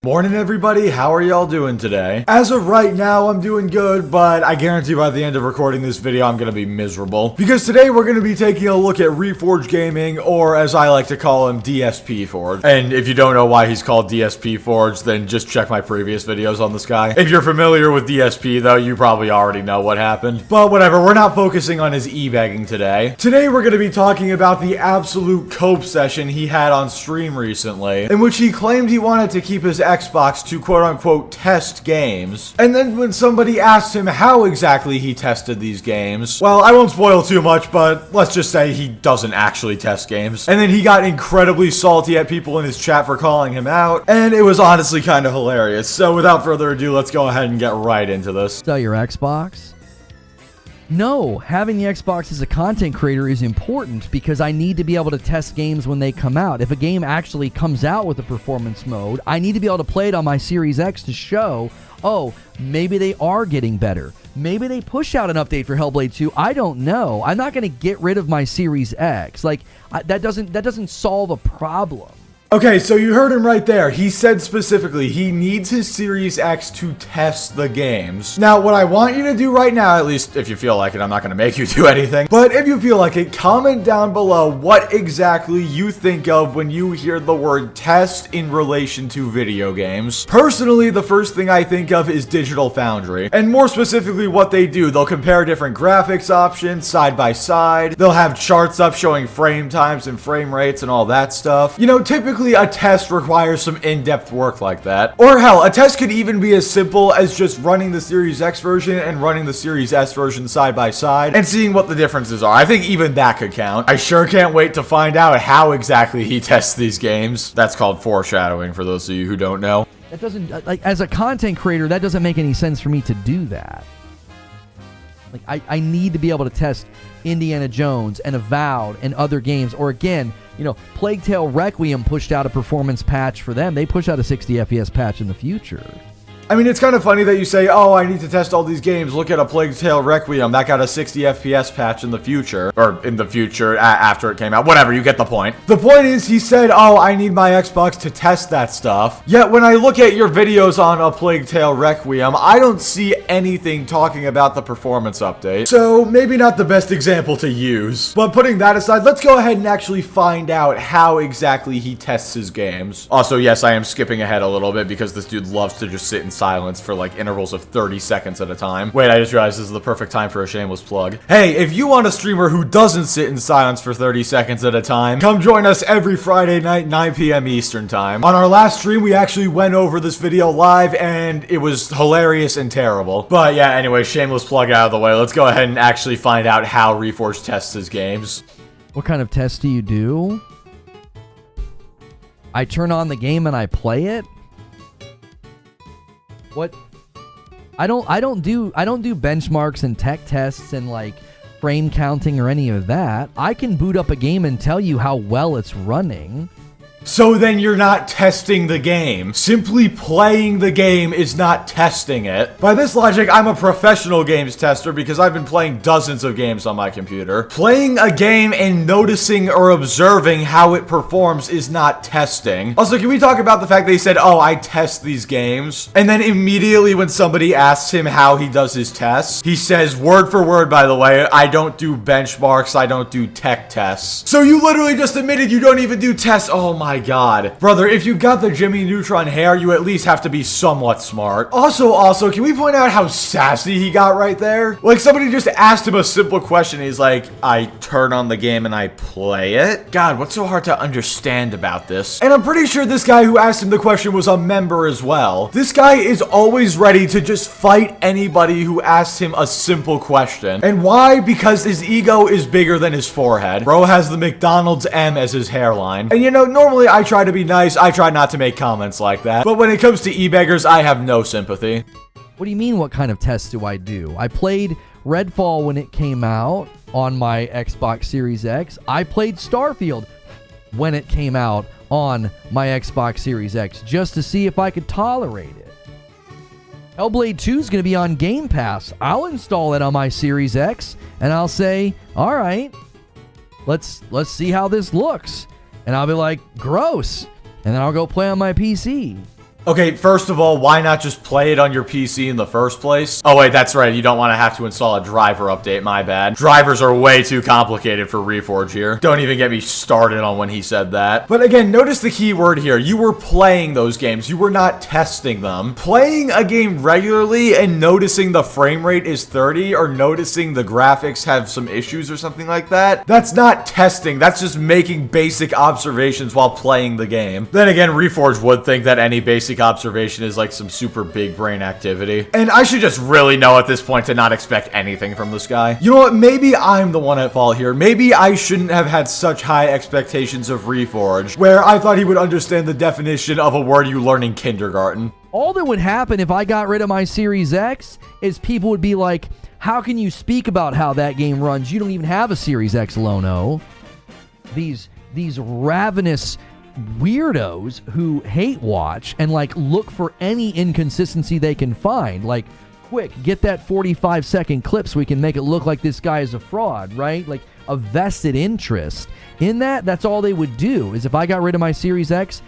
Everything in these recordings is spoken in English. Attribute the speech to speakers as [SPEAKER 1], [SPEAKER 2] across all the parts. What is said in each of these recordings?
[SPEAKER 1] Morning everybody, how are y'all doing today? As of right now, I'm doing good, but I guarantee by the end of recording this video, I'm gonna be miserable. Because today we're gonna be taking a look at Reforge Gaming, or as I like to call him, DSP Forge. And if you don't know why he's called DSP Forge, then just check my previous videos on this guy. If you're familiar with DSP though, you probably already know what happened. But whatever, we're not focusing on his e-bagging today. Today we're gonna be talking about the absolute cope session he had on stream recently, in which he claimed he wanted to keep his Xbox to quote-unquote test games. And then when somebody asked him how exactly he tested these games, well, I won't spoil too much, but let's just say he doesn't actually test games. And then he got incredibly salty at people in his chat for calling him out, and it was honestly kind of hilarious. So without further ado, let's go ahead and get right into this.
[SPEAKER 2] Sell your Xbox? No, having the Xbox as a content creator is important because I need to be able to test games when they come out. If a game actually comes out with a performance mode, I need to be able to play it on my Series X to show, oh, maybe they are getting better. Maybe they push out an update for Hellblade 2. I don't know. I'm not going to get rid of my Series X. Like, that doesn't solve a problem.
[SPEAKER 1] Okay, so you heard him right there. He said specifically he needs his Series X to test the games. Now, what I want you to do right now, at least if you feel like it, I'm not going to make you do anything, but if you feel like it, comment down below what exactly you think of when you hear the word test in relation to video games. Personally, the first thing I think of is Digital Foundry, and more specifically what they do. They'll compare different graphics options side by side. They'll have charts up showing frame times and frame rates and all that stuff. You know, typically a test requires some in-depth work like that. Or hell, a test could even be as simple as just running the Series X version and running the Series S version side by side and seeing what the differences are. I think even that could count. I sure can't wait to find out how exactly he tests these games. That's called foreshadowing for those of you who don't know.
[SPEAKER 2] That doesn't, like, as a content creator, that doesn't make any sense for me to do that. Like, I need to be able to test Indiana Jones and Avowed and other games. Or again, you know, Plague Tale Requiem pushed out a performance patch for them. They push out a 60 FPS patch in the future.
[SPEAKER 1] I mean, it's kind of funny that you say, oh, I need to test all these games. Look at a Plague Tale Requiem. That got a 60 FPS patch in the future. Or in the future, after it came out. Whatever, you get the point. The point is, he said, oh, I need my Xbox to test that stuff. Yet, when I look at your videos on a Plague Tale Requiem, I don't see anything talking about the performance update. So, maybe not the best example to use. But putting that aside, let's go ahead and actually find out how exactly he tests his games. Also, yes, I am skipping ahead a little bit because this dude loves to just sit in silence for like intervals of 30 seconds at a time. Wait, I just realized this is the perfect time for a shameless plug. Hey, if you want a streamer who doesn't sit in silence for 30 seconds at a time, come join us every Friday night, 9 p.m. Eastern time. On our last stream, we actually went over this video live and it was hilarious and terrible. But yeah, anyway, shameless plug out of the way. Let's go ahead and actually find out how Reforge tests his games.
[SPEAKER 2] What kind of test do you do? I turn on the game and I play it? What? I don't do benchmarks and tech tests and like frame counting or any of that. I can boot up a game and tell you how well it's running.
[SPEAKER 1] So then you're not testing the game. Simply playing the game is not testing it. By this logic, I'm a professional games tester because I've been playing dozens of games on my computer. Playing a game and noticing or observing how it performs is not testing. Also, can we talk about the fact that he said, oh, I test these games? And then immediately when somebody asks him how he does his tests, he says, word for word, by the way, I don't do benchmarks, I don't do tech tests. So you literally just admitted you don't even do tests. Oh my God. Brother, if you've got the Jimmy Neutron hair, you at least have to be somewhat smart. Also, can we point out how sassy he got right there? Like, somebody just asked him a simple question. He's like, I turn on the game and I play it? God, what's so hard to understand about this? And I'm pretty sure this guy who asked him the question was a member as well. This guy is always ready to just fight anybody who asks him a simple question. And why? Because his ego is bigger than his forehead. Bro has the McDonald's M as his hairline. And you know, normally I try to be nice. I try not to make comments like that. But when it comes to e-beggars, I have no sympathy.
[SPEAKER 2] What do you mean, what kind of tests do I do? I played Redfall when it came out on my Xbox Series X. I played Starfield when it came out on my Xbox Series X just to see if I could tolerate it. Hellblade 2 is going to be on Game Pass. I'll install it on my Series X and I'll say, all right, let's see how this looks. And I'll be like, gross. And then I'll go play on my PC.
[SPEAKER 1] Okay, first of all, why not just play it on your PC in the first place? Oh wait, that's right, you don't want to have to install a driver update, my bad. Drivers are way too complicated for Reforge here. Don't even get me started on when he said that. But again, notice the key word here. You were playing those games, you were not testing them. Playing a game regularly and noticing the frame rate is 30 or noticing the graphics have some issues or something like that, that's not testing, that's just making basic observations while playing the game. Then again, Reforge would think that any basic observation is like some super big brain activity. And I should just really know at this point to not expect anything from this guy. You know what? Maybe I'm the one at fault here. Maybe I shouldn't have had such high expectations of Reforge, where I thought he would understand the definition of a word you learn in kindergarten.
[SPEAKER 2] All that would happen if I got rid of my Series X is people would be like, how can you speak about how that game runs? You don't even have a Series X, Lono. These ravenous weirdos who hate watch and like look for any inconsistency they can find. Like, quick, get that 45-second clip so we can make it look like this guy is a fraud, right? Like a vested interest in that. That's all they would do. Is if I got rid of my Series X,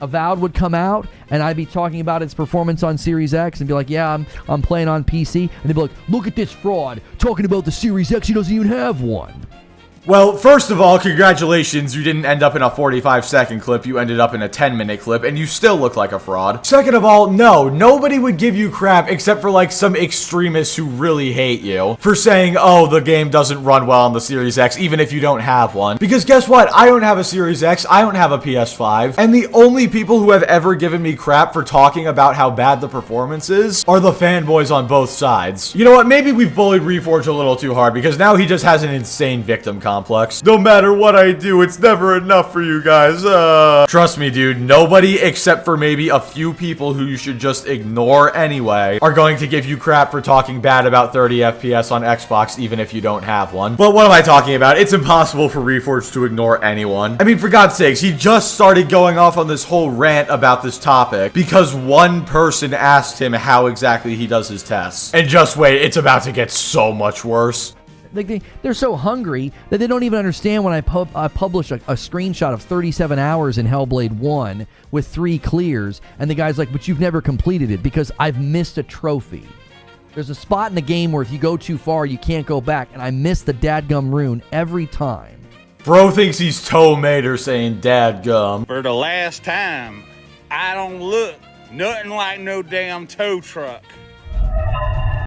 [SPEAKER 2] Avowed would come out and I'd be talking about its performance on Series X and be like, yeah, I'm playing on PC, and they'd be like, look at this fraud talking about the Series X, he doesn't even have one.
[SPEAKER 1] Well, first of all, congratulations, you didn't end up in a 45-second clip, you ended up in a 10-minute clip, and you still look like a fraud. Second of all, no, nobody would give you crap except for like some extremists who really hate you for saying, oh, the game doesn't run well on the Series X, even if you don't have one. Because guess what? I don't have a Series X, I don't have a PS5, and the only people who have ever given me crap for talking about how bad the performance is are the fanboys on both sides. You know what? Maybe we've bullied Reforge a little too hard, because now he just has an insane victim complex. No matter what I do, it's never enough for you guys. Trust me, dude, nobody except for maybe a few people who you should just ignore anyway are going to give you crap for talking bad about 30 FPS on Xbox, even if you don't have one. But what am I talking about? It's impossible for Reforge to ignore anyone. I mean, for God's sakes, he just started going off on this whole rant about this topic because one person asked him how exactly he does his tests. And just wait, it's about to get so much worse.
[SPEAKER 2] Like they're so hungry that they don't even understand when I publish a screenshot of 37 hours in Hellblade 1 with 3 clears, and the guy's like, but you've never completed it because I've missed a trophy. There's a spot in the game where if you go too far, you can't go back, and I miss the dadgum rune every time.
[SPEAKER 1] Bro thinks he's Toe Mater saying dadgum.
[SPEAKER 3] For the last time, I don't look nothing like no damn tow truck.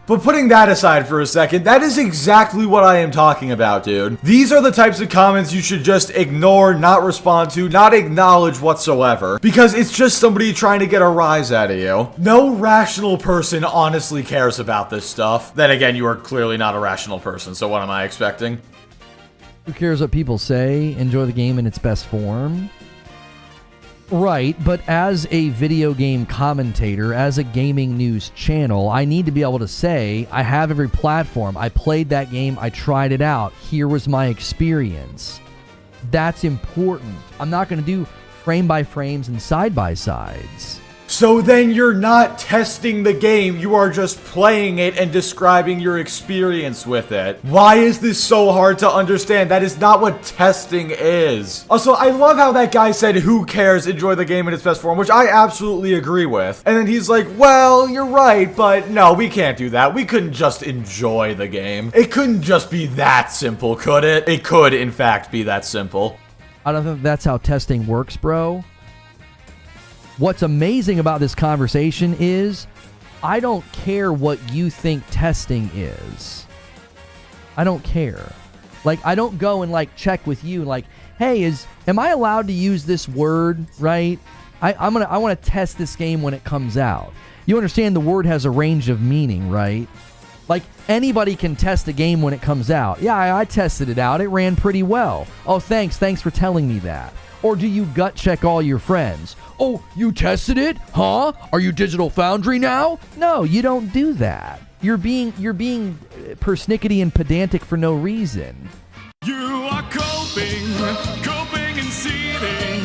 [SPEAKER 1] But putting that aside for a second, that is exactly what I am talking about, dude. These are the types of comments you should just ignore, not respond to, not acknowledge whatsoever, because it's just somebody trying to get a rise out of you. No rational person honestly cares about this stuff. Then again, you are clearly not a rational person, so what am I expecting?
[SPEAKER 2] Who cares what people say? Enjoy the game in its best form. Right, but as a video game commentator, as a gaming news channel, I need to be able to say, I have every platform, I played that game, I tried it out, here was my experience. That's important. I'm not going to do frame by frames and side by sides.
[SPEAKER 1] So then you're not testing the game, you are just playing it and describing your experience with it. Why is this so hard to understand? That is not what testing is. Also, I love how that guy said, who cares, enjoy the game in its best form, which I absolutely agree with. And then he's like, well, you're right, but no, we can't do that. We couldn't just enjoy the game. It couldn't just be that simple, could it? It could, in fact, be that simple.
[SPEAKER 2] I don't think that's how testing works, bro. What's amazing about this conversation is I don't care what you think testing is. I don't care. Like, I don't go and like check with you like, hey, am I allowed to use this word, right? I want to test this game when it comes out. You understand the word has a range of meaning, right? Like, anybody can test a game when it comes out. Yeah, I tested it out. It ran pretty well. Oh, thanks for telling me that. Or do you gut check all your friends? Oh, you tested it? Huh? Are you Digital Foundry now? No, you don't do that. You're being persnickety and pedantic for no reason.
[SPEAKER 4] You are coping and seething.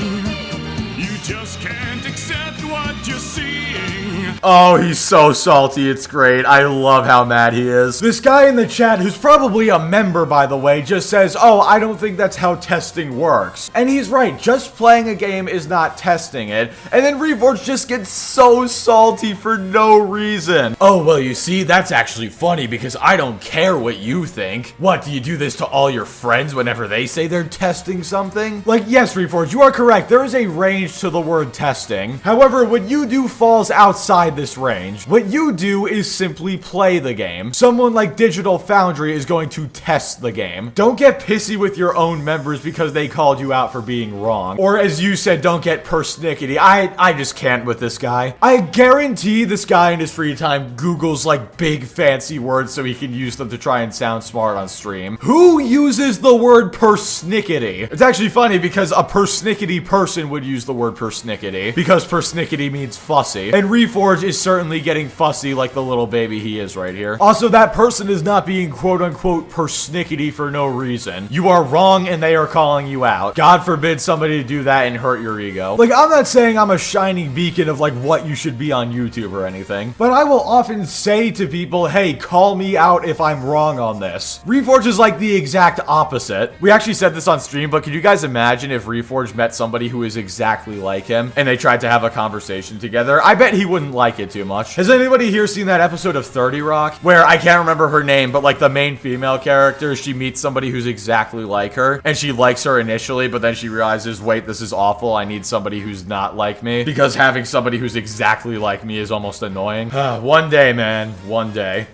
[SPEAKER 4] You just can't accept what you're seeing.
[SPEAKER 1] Oh, he's so salty. It's great. I love how mad he is. This guy in the chat, who's probably a member, by the way, just says, oh, I don't think that's how testing works. And he's right. Just playing a game is not testing it. And then Reforge just gets so salty for no reason. Oh, well, you see, that's actually funny because I don't care what you think. What, do you do this to all your friends whenever they say they're testing something? Like, yes, Reforge, you are correct. There is a range to the word testing. However, what you do falls outside this range. What you do is simply play the game. Someone like Digital Foundry is going to test the game. Don't get pissy with your own members because they called you out for being wrong. Or as you said, don't get persnickety. I just can't with this guy. I guarantee this guy in his free time Googles like big fancy words so he can use them to try and sound smart on stream. Who uses the word persnickety? It's actually funny because a persnickety person would use the word persnickety because persnickety means fussy. And Reforge is certainly getting fussy like the little baby he is right here. Also, that person is not being quote unquote persnickety for no reason. You are wrong and they are calling you out. God forbid somebody do that and hurt your ego. Like, I'm not saying I'm a shining beacon of like what you should be on YouTube or anything, but I will often say to people, hey, call me out if I'm wrong on this. Reforge is like the exact opposite. We actually said this on stream, but could you guys imagine if Reforge met somebody who is exactly like him and they tried to have a conversation together? I bet he wouldn't like it too much. Has anybody here seen that episode of 30 Rock where I can't remember her name, but like the main female character, she meets somebody who's exactly like her and she likes her initially, but then she realizes, wait, this is awful. I need somebody who's not like me because having somebody who's exactly like me is almost annoying. One day, man, one day.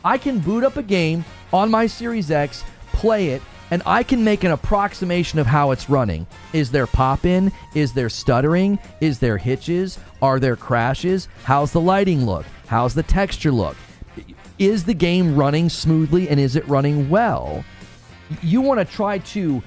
[SPEAKER 2] I can boot up a game on my Series X, play it, and I can make an approximation of how it's running. Is there pop-in? Is there stuttering? Is there hitches? Are there crashes? How's the lighting look? How's the texture look? Is the game running smoothly and is it running well? You want to try to,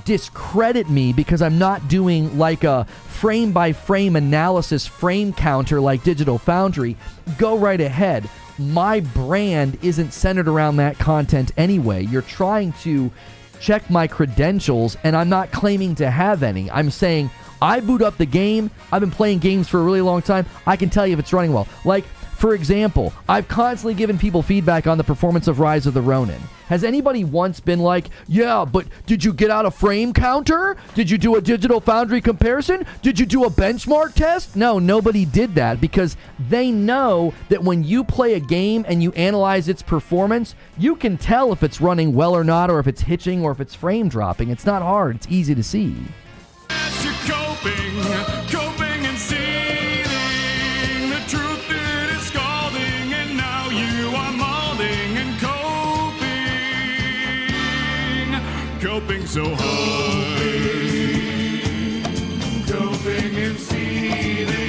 [SPEAKER 2] discredit me because I'm not doing like a frame-by-frame analysis frame counter like Digital Foundry. Go right ahead. My brand isn't centered around that content anyway. You're trying to check my credentials, and I'm not claiming to have any. I'm saying I boot up the game. I've been playing games for a really long time. I can tell you if it's running well. Like, for example, I've constantly given people feedback on the performance of Rise of the Ronin. Has anybody once been like, yeah, but did you get out a frame counter? Did you do a Digital Foundry comparison? Did you do a benchmark test? No, nobody did that because they know that when you play a game and you analyze its performance, you can tell if it's running well or not, or if it's hitching, or if it's frame dropping. It's not hard. It's easy to see.
[SPEAKER 4] As you're coping and seething, the truth it is scalding, and now you are molding and coping so hard, coping and seething.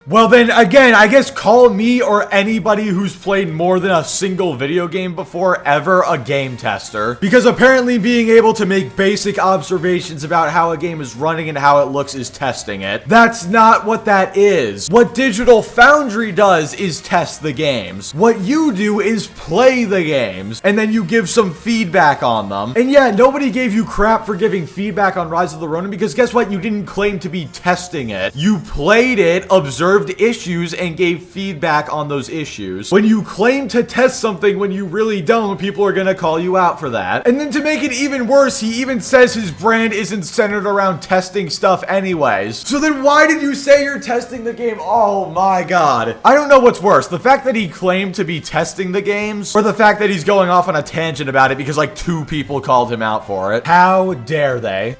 [SPEAKER 1] Well then, again, I guess call me or anybody who's played more than a single video game before ever a game tester. Because apparently being able to make basic observations about how a game is running and how it looks is testing it. That's not what that is. What Digital Foundry does is test the games. What you do is play the games, and then you give some feedback on them. And yeah, nobody gave you crap for giving feedback on Rise of the Ronin, because guess what? You didn't claim to be testing it. You played it, observed issues, and gave feedback on those issues. When you claim to test something when you really don't, people are gonna call you out for that. And then to make it even worse, he even says his brand isn't centered around testing stuff anyways. So then why did you say you're testing the game? Oh my god. I don't know what's worse, the fact that he claimed to be testing the games, or the fact that he's going off on a tangent about it because like 2 people called him out for it. How dare they?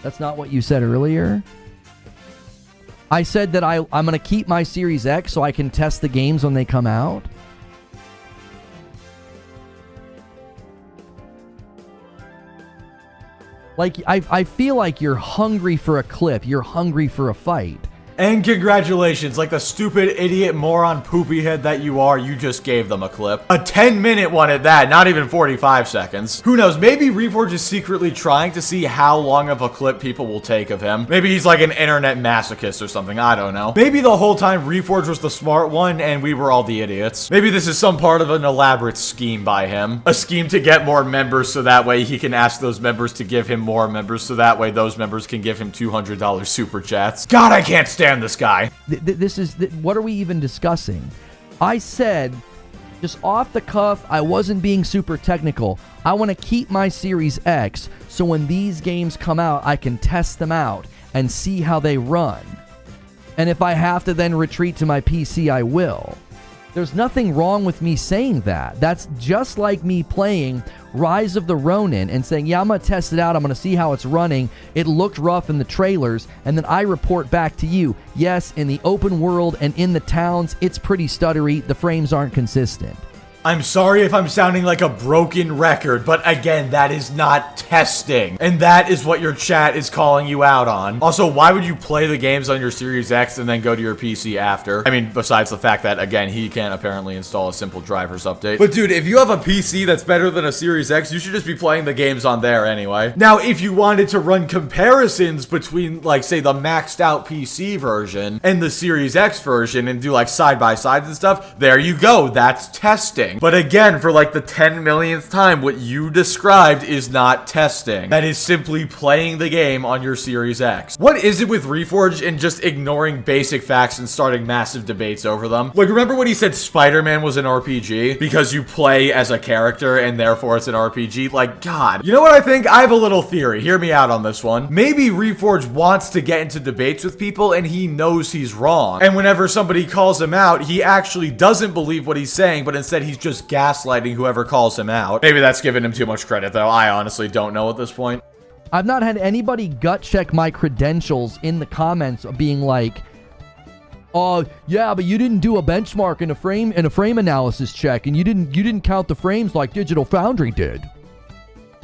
[SPEAKER 2] That's not what you said earlier. I said that I'm going to keep my Series X so I can test the games when they come out. Like, I feel like you're hungry for a clip. You're hungry for a fight.
[SPEAKER 1] And congratulations, like the stupid idiot moron poopy head that you are, you just gave them a clip. A 10-minute one at that, not even 45 seconds. Who knows, maybe Reforge is secretly trying to see how long of a clip people will take of him. Maybe he's like an internet masochist or something, I don't know. Maybe the whole time Reforge was the smart one and we were all the idiots. Maybe this is some part of an elaborate scheme by him. A scheme to get more members so that way he can ask those members to give him more members so that way those members can give him $200 super chats. God, I can't stand this guy.
[SPEAKER 2] What are we even discussing? I said, just off the cuff, I wasn't being super technical. I want to keep my Series X so when these games come out, I can test them out and see how they run. And if I have to then retreat to my PC, I will. There's nothing wrong with me saying that. That's just like me playing Rise of the Ronin and saying, yeah, I'm going to test it out. I'm going to see how it's running. It looked rough in the trailers. And then I report back to you, yes, in the open world and in the towns, it's pretty stuttery. The frames aren't consistent.
[SPEAKER 1] I'm sorry if I'm sounding like a broken record, but again, that is not testing. And that is what your chat is calling you out on. Also, why would you play the games on your Series X and then go to your PC after? I mean, besides the fact that, again, he can't apparently install a simple drivers update. But dude, if you have a PC that's better than a Series X, you should just be playing the games on there anyway. Now, if you wanted to run comparisons between, like, say, the maxed out PC version and the Series X version and do, like, side-by-sides and stuff, there you go. That's testing. But again, for like the 10 millionth time, what you described is not testing. That is simply playing the game on your Series X. What is it with Reforge and just ignoring basic facts and starting massive debates over them? Like, remember when he said Spider-Man was an RPG? Because you play as a character and therefore it's an RPG? Like, God. You know what I think? I have a little theory. Hear me out on this one. Maybe Reforge wants to get into debates with people and he knows he's wrong. And whenever somebody calls him out, he actually doesn't believe what he's saying, but instead he's just gaslighting whoever calls him out. Maybe that's giving him too much credit, though. I honestly don't know at this point.
[SPEAKER 2] I've not had anybody gut check my credentials in the comments being like, oh, yeah, but you didn't do a benchmark and a frame analysis check, and you didn't count the frames like Digital Foundry did.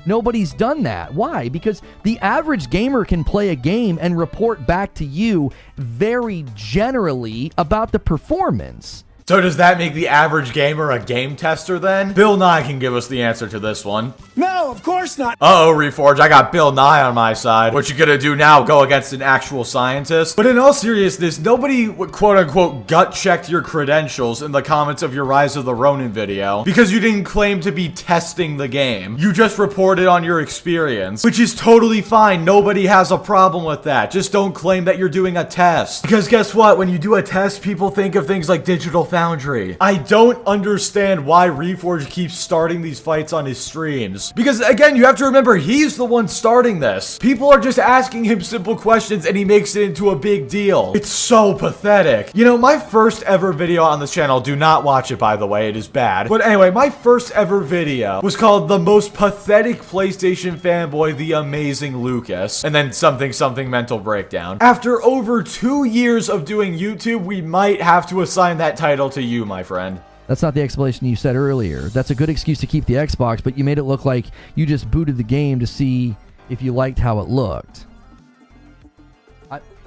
[SPEAKER 2] Nobody's done that. Why? Because the average gamer can play a game and report back to you very generally about the performance.
[SPEAKER 1] So does that make the average gamer a game tester then? Bill Nye can give us the answer to this one.
[SPEAKER 5] No, of course not.
[SPEAKER 1] Uh-oh, Reforge, I got Bill Nye on my side. What you gonna do now, go against an actual scientist? But in all seriousness, nobody quote-unquote gut-checked your credentials in the comments of your Rise of the Ronin video because you didn't claim to be testing the game. You just reported on your experience, which is totally fine. Nobody has a problem with that. Just don't claim that you're doing a test. Because guess what? When you do a test, people think of things like Digital Foundry. I don't understand why Reforge keeps starting these fights on his streams. Because again, you have to remember, he's the one starting this. People are just asking him simple questions and he makes it into a big deal. It's so pathetic. You know, my first ever video on this channel, do not watch it by the way, it is bad. But anyway, my first ever video was called The Most Pathetic PlayStation Fanboy, The Amazing Lucas. And then something mental breakdown. After over 2 years of doing YouTube, we might have to assign that title to you, my friend.
[SPEAKER 2] That's not the explanation you said earlier. That's a good excuse to keep the Xbox, but you made it look like you just booted the game to see if you liked how it looked.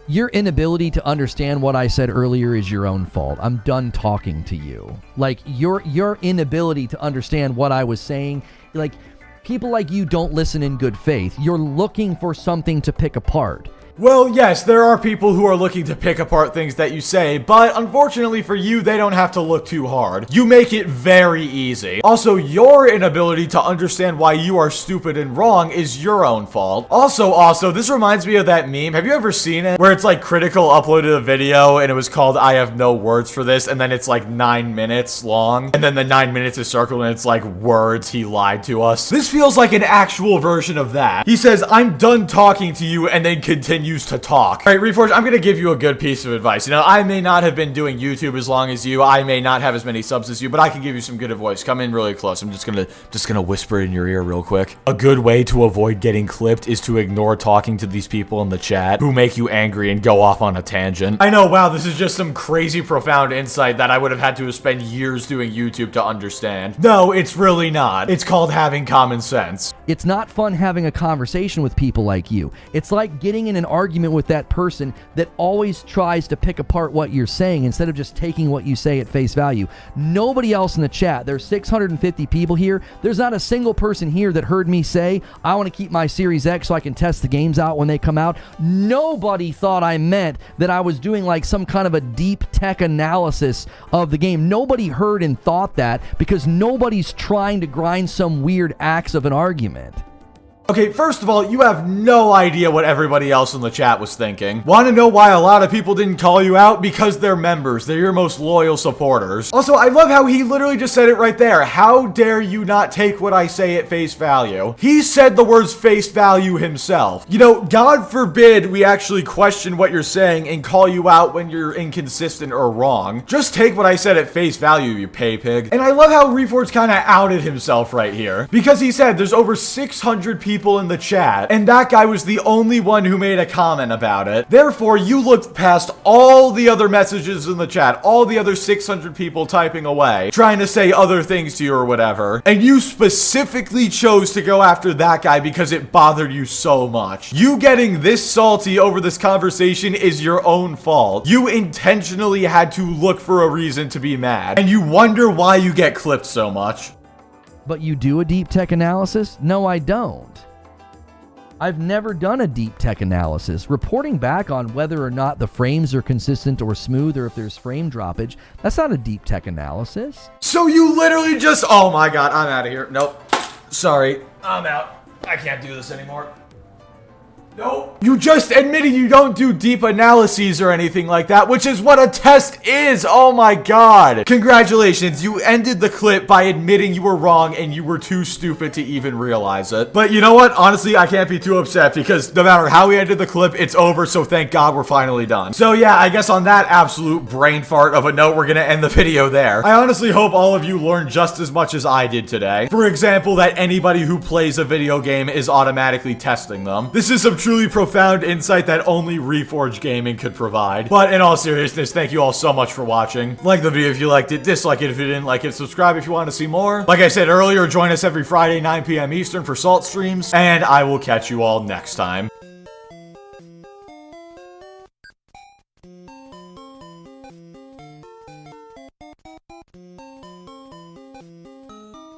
[SPEAKER 2] Your inability to understand what I said earlier is your own fault. I'm done talking to you. Like, your inability to understand what I was saying, like, people like you don't listen in good faith. You're looking for something to pick apart.
[SPEAKER 1] Well, yes, there are people who are looking to pick apart things that you say, but unfortunately for you, they don't have to look too hard. You make it very easy. Also, your inability to understand why you are stupid and wrong is your own fault. Also, this reminds me of that meme. Have you ever seen it? Where it's like Critical uploaded a video and it was called I Have No Words for This, and then it's like 9 minutes long, and then the 9 minutes is circled and it's like words he lied to us. This feels like an actual version of that. He says, I'm done talking to you, and then continues to talk. All right, Reforge, I'm gonna give you a good piece of advice. You know, I may not have been doing YouTube as long as you. I may not have as many subs as you, but I can give you some good advice. Come in really close. I'm just gonna whisper in your ear real quick. A good way to avoid getting clipped is to ignore talking to these people in the chat who make you angry and go off on a tangent. I know, wow, this is just some crazy profound insight that I would have had to spend years doing YouTube to understand. No, it's really not. It's called having common sense.
[SPEAKER 2] It's not fun having a conversation with people like you. It's like getting in an argument with that person that always tries to pick apart what you're saying instead of just taking what you say at face value. Nobody else in the chat, there's 650 people here, there's not a single person here that heard me say, I want to keep my Series X so I can test the games out when they come out. Nobody thought I meant that I was doing like some kind of a deep tech analysis of the game. Nobody heard and thought that because nobody's trying to grind some weird axe of an argument.
[SPEAKER 1] Okay, first of all, you have no idea what everybody else in the chat was thinking. Want to know why a lot of people didn't call you out? Because they're members. They're your most loyal supporters. Also, I love how he literally just said it right there. How dare you not take what I say at face value? He said the words face value himself. You know, God forbid we actually question what you're saying and call you out when you're inconsistent or wrong. Just take what I said at face value, you pay pig. And I love how Reforge kind of outed himself right here. Because he said there's over 600 people in the chat, and that guy was the only one who made a comment about it. Therefore, you looked past all the other messages in the chat, all the other 600 people typing away, trying to say other things to you or whatever, and you specifically chose to go after that guy because it bothered you so much. You getting this salty over this conversation is your own fault. You intentionally had to look for a reason to be mad, and you wonder why you get clipped so much.
[SPEAKER 2] But you do a deep tech analysis? No, I don't. I've never done a deep tech analysis. Reporting back on whether or not the frames are consistent or smooth or if there's frame droppage, that's not a deep tech analysis.
[SPEAKER 1] So you literally just, oh my god, I'm out of here. Nope. Sorry. I'm out. I can't do this anymore. Nope. You just admitted you don't do deep analyses or anything like that, which is what a test is. Oh my god. Congratulations. You ended the clip by admitting you were wrong and you were too stupid to even realize it. But you know what? Honestly, I can't be too upset because no matter how we ended the clip, it's over. So thank God we're finally done. So yeah, I guess on that absolute brain fart of a note, we're going to end the video there. I honestly hope all of you learned just as much as I did today. For example, that anybody who plays a video game is automatically testing them. This is some truly profound insight that only Reforge Gaming could provide. But in all seriousness, thank you all so much for watching. Like the video if you liked it, dislike it if you didn't like it, subscribe if you want to see more. Like I said earlier, join us every Friday, 9 p.m. Eastern for Salt streams, and I will catch you all next time.